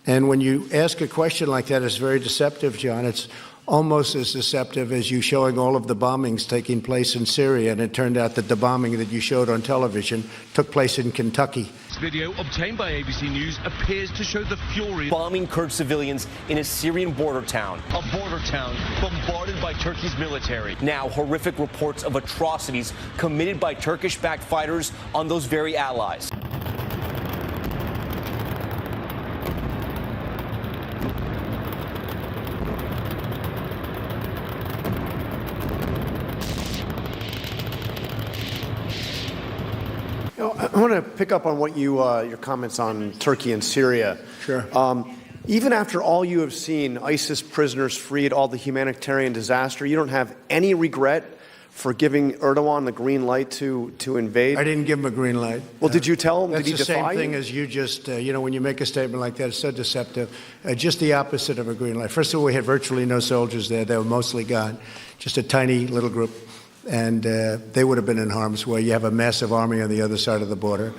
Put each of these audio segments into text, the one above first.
And when you ask a question like that, it's very deceptive, John. It's almost as deceptive as you showing all of the bombings taking place in Syria, and it turned out that the bombing that you showed on television took place in Kentucky. This video obtained by ABC News appears to show the fury bombing Kurd civilians in a Syrian border town. A border town bombarded by Turkey's military. Now, horrific reports of atrocities committed by Turkish-backed fighters on those very allies. I want to pick up on what your comments on Turkey and Syria. Sure. Even after all you have seen, ISIS prisoners freed, all the humanitarian disaster, you don't have any regret for giving Erdogan the green light to invade? I didn't give him a green light. Well, did you tell him? That's did he the defy same thing you? as you just, when you make a statement like that, it's so deceptive. Just the opposite of a green light. First of all, we had virtually no soldiers there. They were mostly gone. Just a tiny little group. And they would have been in harm's way. You have a massive army on the other side of the border.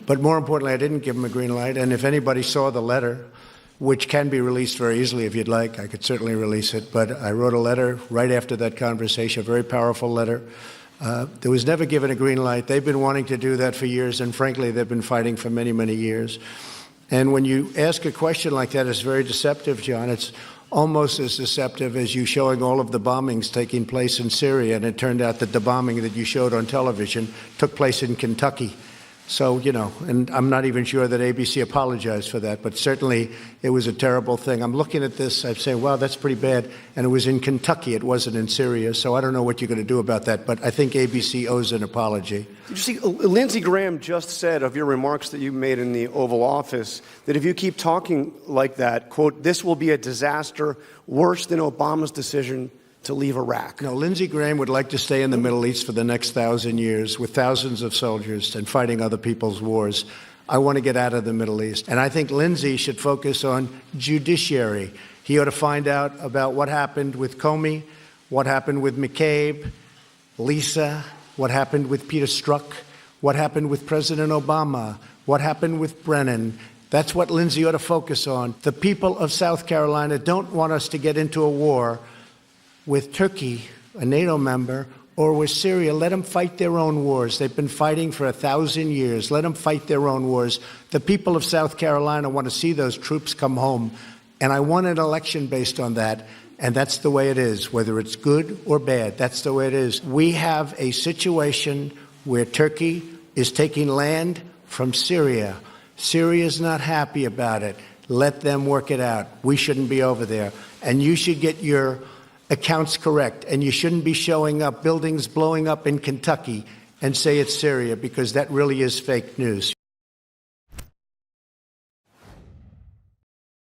But more importantly, I didn't give him a green light. And if anybody saw the letter, which can be released very easily if you'd like, I could certainly release it. But I wrote a letter right after that conversation, a very powerful letter. There was never given a green light. They've been wanting to do that for years, and frankly, they've been fighting for many, many years. And when you ask a question like that, it's very deceptive, John. It's almost as deceptive as you showing all of the bombings taking place in Syria, and it turned out that the bombing that you showed on television took place in Kentucky. So, and I'm not even sure that ABC apologized for that, but certainly it was a terrible thing. I'm looking at this, I'm saying, wow, that's pretty bad. And it was in Kentucky, it wasn't in Syria, so I don't know what you're going to do about that, but I think ABC owes an apology. You see, Lindsey Graham just said of your remarks that you made in the Oval Office that if you keep talking like that, quote, this will be a disaster worse than Obama's decision to leave Iraq. No, Lindsey Graham would like to stay in the Middle East for the next 1,000 years with thousands of soldiers and fighting other people's wars. I want to get out of the Middle East. And I think Lindsey should focus on judiciary. He ought to find out about what happened with Comey, what happened with McCabe, Lisa, what happened with Peter Strzok, what happened with President Obama, what happened with Brennan. That's what Lindsey ought to focus on. The people of South Carolina don't want us to get into a war with Turkey, a NATO member, or with Syria. Let them fight their own wars. They've been fighting for 1,000 years. Let them fight their own wars. The people of South Carolina want to see those troops come home, and I want an election based on that, and that's the way it is, whether it's good or bad. That's the way it is. We have a situation where Turkey is taking land from Syria. Syria's not happy about it. Let them work it out. We shouldn't be over there. And you should get your accounts correct, and you shouldn't be showing up buildings blowing up in Kentucky and say it's Syria, because that really is fake news.